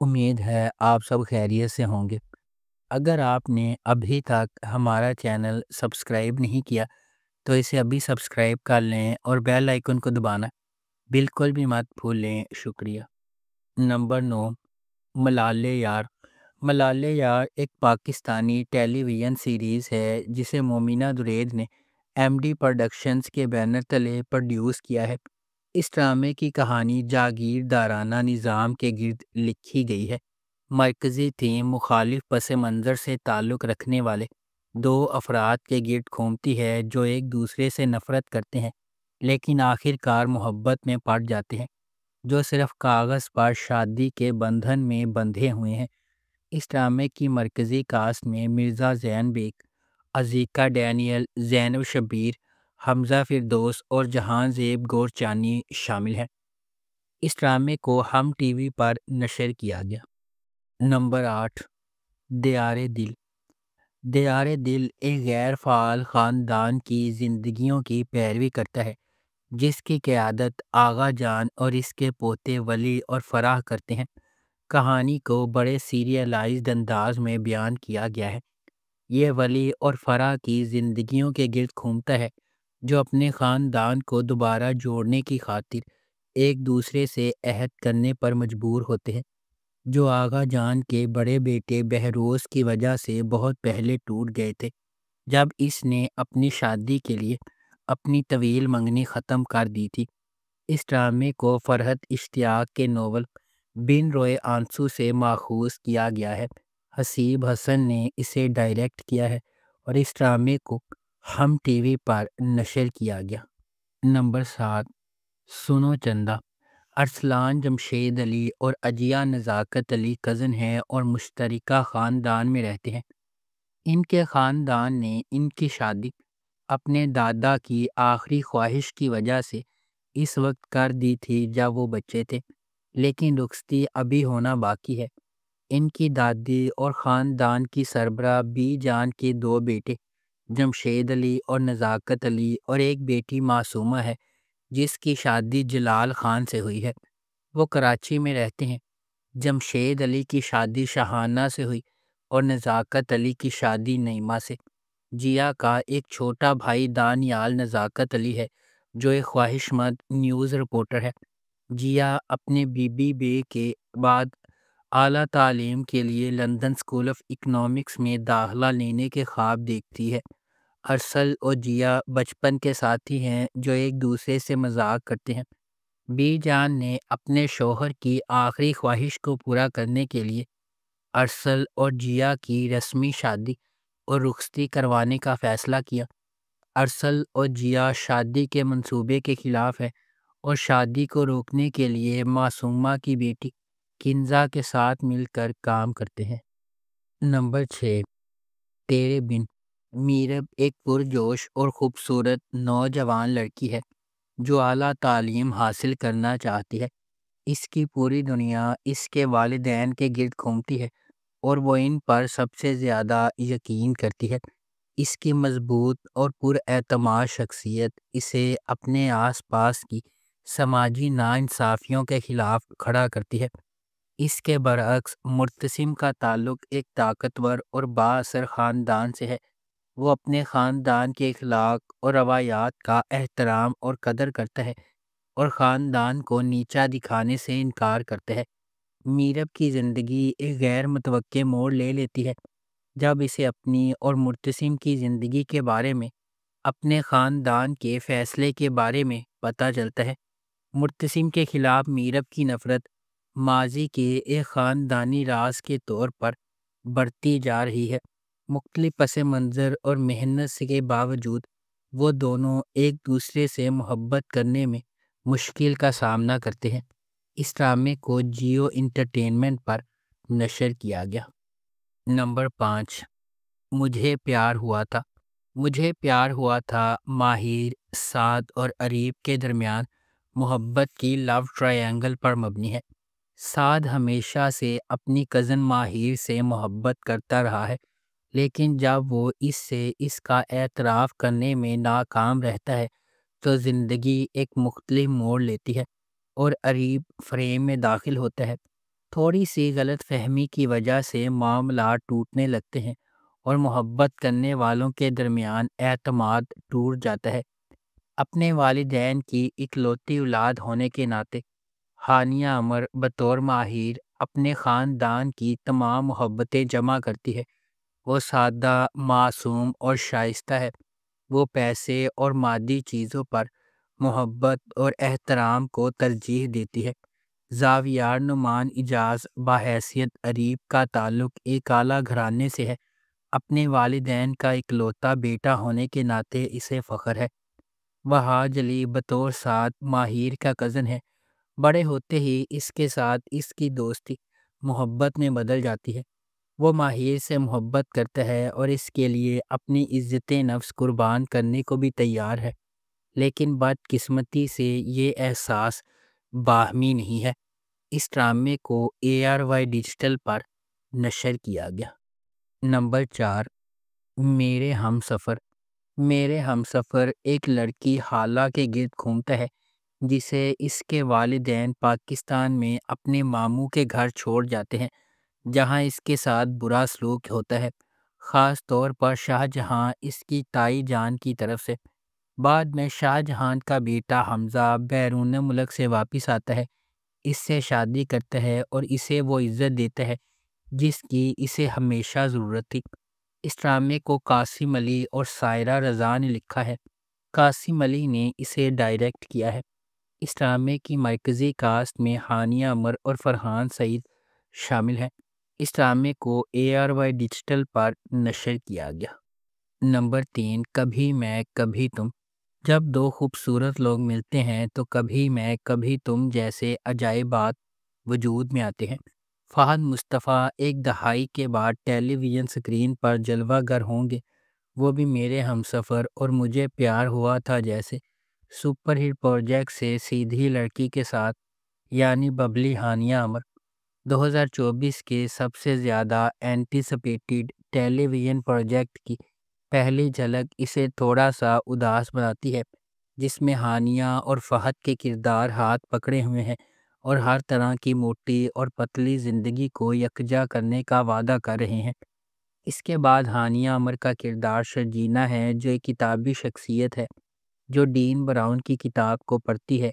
امید ہے آپ سب خیریت سے ہوں گے۔ اگر آپ نے ابھی تک ہمارا چینل سبسکرائب نہیں کیا تو اسے ابھی سبسکرائب کر لیں اور بیل آئیکن کو دبانا بالکل بھی مت بھولیں۔ شکریہ۔ نمبر 9، ملالے یار۔ ملالے یار ایک پاکستانی ٹیلی ویژن سیریز ہے جسے مومنہ درید نے ایم ڈی پروڈکشنز کے بینر تلے پروڈیوس کیا ہے۔ اس ڈرامے کی کہانی جاگیردارانہ نظام کے گرد لکھی گئی ہے۔ مرکزی تھیم مخالف پس منظر سے تعلق رکھنے والے دو افراد کے گرد گھومتی ہے جو ایک دوسرے سے نفرت کرتے ہیں لیکن آخر کار محبت میں پڑ جاتے ہیں، جو صرف کاغذ پر شادی کے بندھن میں بندھے ہوئے ہیں۔ اس ڈرامے کی مرکزی کاسٹ میں مرزا زین بیگ، عزیکا ڈینیل، زینب شبیر، حمزہ فردوس اور جہاں زیب گورچانی شامل ہیں۔ اس ڈرامے کو ہم ٹی وی پر نشر کیا گیا۔ نمبر 8، دیار دل۔ دیار دل ایک غیر فعال خاندان کی زندگیوں کی پیروی کرتا ہے جس کی قیادت آغا جان اور اس کے پوتے ولی اور فرح کرتے ہیں۔ کہانی کو بڑے سیریلائزڈ انداز میں بیان کیا گیا ہے۔ یہ ولی اور فرح کی زندگیوں کے گرد گھومتا ہے جو اپنے خاندان کو دوبارہ جوڑنے کی خاطر ایک دوسرے سے عہد کرنے پر مجبور ہوتے ہیں، جو آغا جان کے بڑے بیٹے بہروز کی وجہ سے بہت پہلے ٹوٹ گئے تھے جب اس نے اپنی شادی کے لیے اپنی طویل منگنی ختم کر دی تھی۔ اس ڈرامے کو فرحت اشتیاق کے ناول بن روئے آنسو سے ماخوذ کیا گیا ہے۔ حسیب حسن نے اسے ڈائریکٹ کیا ہے اور اس ڈرامے کو ہم ٹی وی پر نشر کیا گیا۔ نمبر 7، سنو چندہ۔ ارسلان جمشید علی اور عجیہ نزاکت علی کزن ہیں اور مشترکہ خاندان میں رہتے ہیں۔ ان کے خاندان نے ان کی شادی اپنے دادا کی آخری خواہش کی وجہ سے اس وقت کر دی تھی جب وہ بچے تھے، لیکن رخصتی ابھی ہونا باقی ہے۔ ان کی دادی اور خاندان کی سربراہ بی جان کے دو بیٹے جمشید علی اور نزاکت علی اور ایک بیٹی معصومہ ہے جس کی شادی جلال خان سے ہوئی ہے۔ وہ کراچی میں رہتے ہیں۔ جمشید علی کی شادی شاہانہ سے ہوئی اور نزاکت علی کی شادی نعیمہ سے۔ جیا کا ایک چھوٹا بھائی دانیال نزاکت علی ہے جو ایک خواہش مند نیوز رپورٹر ہے۔ جیا اپنے BBA کے بعد اعلیٰ تعلیم کے لیے لندن اسکول آف اکنامکس میں داخلہ لینے کے خواب دیکھتی ہے۔ ارسل اور جیا بچپن کے ساتھی ہیں جو ایک دوسرے سے مذاق کرتے ہیں۔ بی جان نے اپنے شوہر کی آخری خواہش کو پورا کرنے کے لیے ارسل اور جیا کی رسمی شادی اور رخصتی کروانے کا فیصلہ کیا۔ ارسل اور جیا شادی کے منصوبے کے خلاف ہے اور شادی کو روکنے کے لیے معصومہ کی بیٹی کنزا کے ساتھ مل کر کام کرتے ہیں۔ نمبر 6، تیرے بن۔ میرب ایک پرجوش اور خوبصورت نوجوان لڑکی ہے جو اعلیٰ تعلیم حاصل کرنا چاہتی ہے۔ اس کی پوری دنیا اس کے والدین کے گرد گھومتی ہے اور وہ ان پر سب سے زیادہ یقین کرتی ہے۔ اس کی مضبوط اور پراعتماد شخصیت اسے اپنے آس پاس کی سماجی ناانصافیوں کے خلاف کھڑا کرتی ہے۔ اس کے برعکس مرتسم کا تعلق ایک طاقتور اور بااثر خاندان سے ہے۔ وہ اپنے خاندان کے اخلاق اور روایات کا احترام اور قدر کرتا ہے اور خاندان کو نیچا دکھانے سے انکار کرتا ہے۔ میرب کی زندگی ایک غیر متوقع موڑ لے لیتی ہے جب اسے اپنی اور مرتسم کی زندگی کے بارے میں اپنے خاندان کے فیصلے کے بارے میں پتہ چلتا ہے۔ مرتسم کے خلاف میرب کی نفرت ماضی کے ایک خاندانی راز کے طور پر بڑھتی جا رہی ہے۔ مختلف پس منظر اور محنت کے باوجود وہ دونوں ایک دوسرے سے محبت کرنے میں مشکل کا سامنا کرتے ہیں۔ اس ڈرامے کو جیو انٹرٹینمنٹ پر نشر کیا گیا۔ نمبر 5، مجھے پیار ہوا تھا۔ مجھے پیار ہوا تھا ماہر، سعد اور اریب کے درمیان محبت کی لو ٹرائینگل پر مبنی ہے۔ سعد ہمیشہ سے اپنی کزن ماہر سے محبت کرتا رہا ہے، لیکن جب وہ اس سے اس کا اعتراف کرنے میں ناکام رہتا ہے تو زندگی ایک مختلف موڑ لیتی ہے اور اریب فریم میں داخل ہوتا ہے۔ تھوڑی سی غلط فہمی کی وجہ سے معاملات ٹوٹنے لگتے ہیں اور محبت کرنے والوں کے درمیان اعتماد ٹوٹ جاتا ہے۔ اپنے والدین کی اکلوتی اولاد ہونے کے ناطے ہانیہ عمر بطور ماہر اپنے خاندان کی تمام محبتیں جمع کرتی ہے۔ وہ سادہ، معصوم اور شائستہ ہے۔ وہ پیسے اور مادی چیزوں پر محبت اور احترام کو ترجیح دیتی ہے۔ زاویار نعمان اجاز بحیثیت ادیب کا تعلق ایک اعلیٰ گھرانے سے ہے۔ اپنے والدین کا اکلوتا بیٹا ہونے کے ناطے اسے فخر ہے۔ وہاج علی بطور سعد ماہر کا کزن ہے۔ بڑے ہوتے ہی اس کے ساتھ اس کی دوستی محبت میں بدل جاتی ہے۔ وہ ماہر سے محبت کرتا ہے اور اس کے لیے اپنی عزت نفس قربان کرنے کو بھی تیار ہے، لیکن بدقسمتی سے یہ احساس باہمی نہیں ہے۔ اس ڈرامے کو ARY ڈیجیٹل پر نشر کیا گیا۔ نمبر 4، میرے ہم سفر۔ میرے ہم سفر ایک لڑکی حالہ کے گرد گھومتا ہے جسے اس کے والدین پاکستان میں اپنے ماموں کے گھر چھوڑ جاتے ہیں، جہاں اس کے ساتھ برا سلوک ہوتا ہے، خاص طور پر شاہ جہاں اس کی تائی جان کی طرف سے۔ بعد میں شاہ جہان کا بیٹا حمزہ بیرون ملک سے واپس آتا ہے، اس سے شادی کرتا ہے اور اسے وہ عزت دیتا ہے جس کی اسے ہمیشہ ضرورت تھی۔ اس ڈرامے کو قاسم علی اور سائرہ رضا نے لکھا ہے۔ قاسم علی نے اسے ڈائریکٹ کیا ہے۔ اس ڈرامے کی مرکزی کاسٹ میں ہانیہ عمر اور فرحان سعید شامل ہیں۔ اس ڈرامے کو ARY ڈیجیٹل پر نشر کیا گیا۔ نمبر 3، کبھی میں کبھی تم۔ جب دو خوبصورت لوگ ملتے ہیں تو کبھی میں کبھی تم جیسے عجائبات وجود میں آتے ہیں۔ فہد مصطفیٰ ایک دہائی کے بعد ٹیلی ویژن سکرین پر جلوہ گر ہوں گے، وہ بھی میرے ہم سفر اور مجھے پیار ہوا تھا جیسے سپر ہٹ پروجیکٹ سے سیدھی لڑکی کے ساتھ، یعنی ببلی ہانیہ عمر۔ 2024 کے سب سے زیادہ اینٹیسپیٹڈ ٹیلی ویژن پروجیکٹ کی پہلی جھلک اسے تھوڑا سا اداس بناتی ہے، جس میں ہانیہ اور فہد کے کردار ہاتھ پکڑے ہوئے ہیں اور ہر طرح کی موٹی اور پتلی زندگی کو یکجا کرنے کا وعدہ کر رہے ہیں۔ اس کے بعد ہانیہ عمر کا کردار شرجینہ ہے، جو ایک کتابی شخصیت ہے جو ڈین براؤن کی کتاب کو پڑھتی ہے،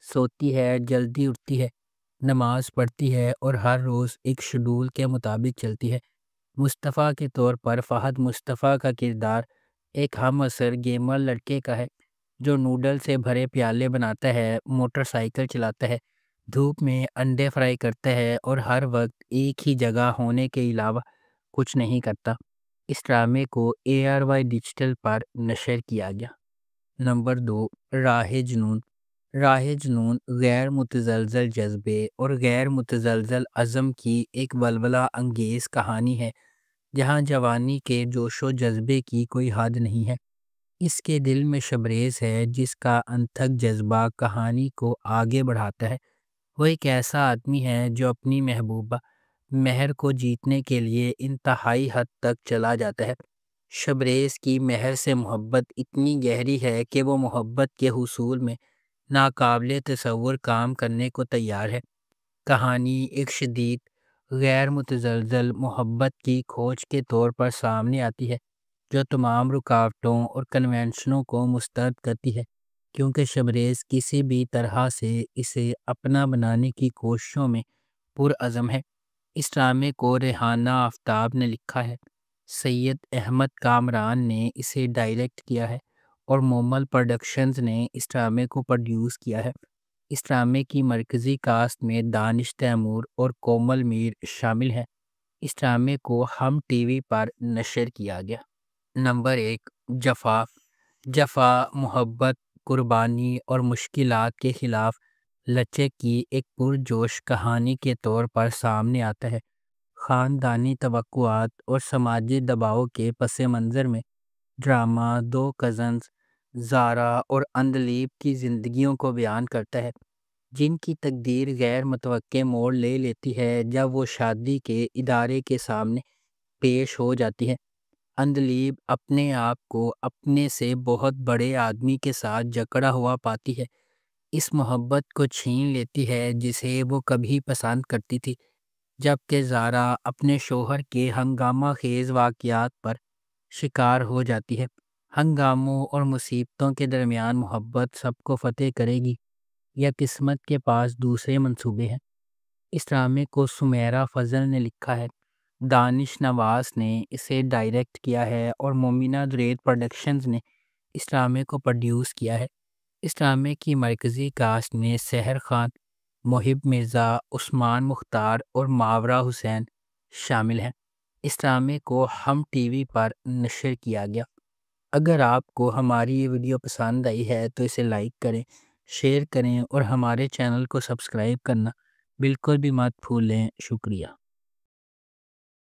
سوتی ہے، جلدی اٹھتی ہے، نماز پڑھتی ہے اور ہر روز ایک شیڈول کے مطابق چلتی ہے۔ مصطفیٰ کے طور پر فہد مصطفیٰ کا کردار ایک ہم عصر گیمر لڑکے کا ہے جو نوڈل سے بھرے پیالے بناتا ہے، موٹر سائیکل چلاتا ہے، دھوپ میں انڈے فرائی کرتا ہے اور ہر وقت ایک ہی جگہ ہونے کے علاوہ کچھ نہیں کرتا۔ اس ڈرامے کو ARY ڈیجیٹل پر نشر کیا گیا۔ نمبر 2، راہ جنون۔ راہ جنون غیر متزلزل جذبے اور غیر متزلزل عزم کی ایک ولولہ انگیز کہانی ہے جہاں جوانی کے جوش و جذبے کی کوئی حد نہیں ہے۔ اس کے دل میں شبریز ہے جس کا انتھک جذبہ کہانی کو آگے بڑھاتا ہے۔ وہ ایک ایسا آدمی ہے جو اپنی محبوبہ مہر کو جیتنے کے لیے انتہائی حد تک چلا جاتا ہے۔ شبریز کی مہر سے محبت اتنی گہری ہے کہ وہ محبت کے حصول میں ناقابل تصور کام کرنے کو تیار ہے۔ کہانی ایک شدید غیر متزلزل محبت کی کھوج کے طور پر سامنے آتی ہے جو تمام رکاوٹوں اور کنونشنوں کو مسترد کرتی ہے، کیونکہ شبریز کسی بھی طرح سے اسے اپنا بنانے کی کوششوں میں پرعزم ہے۔ اس ڈرامے کو ریحانہ آفتاب نے لکھا ہے، سید احمد کامران نے اسے ڈائریکٹ کیا ہے اور مومل پروڈکشنز نے اس ڈرامے کو پروڈیوس کیا ہے۔ اس ڈرامے کی مرکزی کاسٹ میں دانش تیمور اور کومل میر شامل ہیں۔ اس ڈرامے کو ہم ٹی وی پر نشر کیا گیا۔ نمبر 1، جفا۔ جفا محبت، قربانی اور مشکلات کے خلاف لچک کی ایک پرجوش کہانی کے طور پر سامنے آتا ہے۔ خاندانی توقعات اور سماجی دباؤ کے پس منظر میں ڈرامہ دو کزنز زارا اور اندلیب کی زندگیوں کو بیان کرتا ہے جن کی تقدیر غیر متوقع موڑ لے لیتی ہے جب وہ شادی کے ادارے کے سامنے پیش ہو جاتی ہے۔ اندلیب اپنے آپ کو اپنے سے بہت بڑے آدمی کے ساتھ جکڑا ہوا پاتی ہے، اس محبت کو چھین لیتی ہے جسے وہ کبھی پسند کرتی تھی، جبکہ زارا اپنے شوہر کے ہنگامہ خیز واقعات پر شکار ہو جاتی ہے۔ ہنگاموں اور مصیبتوں کے درمیان محبت سب کو فتح کرے گی یا قسمت کے پاس دوسرے منصوبے ہیں؟ اس ڈرامے کو سمیرہ فضل نے لکھا ہے، دانش نواز نے اسے ڈائریکٹ کیا ہے اور مومنہ درید پروڈکشنز نے اس ڈرامے کو پروڈیوس کیا ہے۔ اس ڈرامے کی مرکزی کاسٹ میں سحر خان، محب مرزا، عثمان مختار اور ماورا حسین شامل ہیں۔ اس ڈرامے کو ہم ٹی وی پر نشر کیا گیا۔ اگر آپ کو ہماری یہ ویڈیو پسند آئی ہے تو اسے لائک کریں، شیئر کریں اور ہمارے چینل کو سبسکرائب کرنا بالکل بھی مت بھولیں۔ شکریہ۔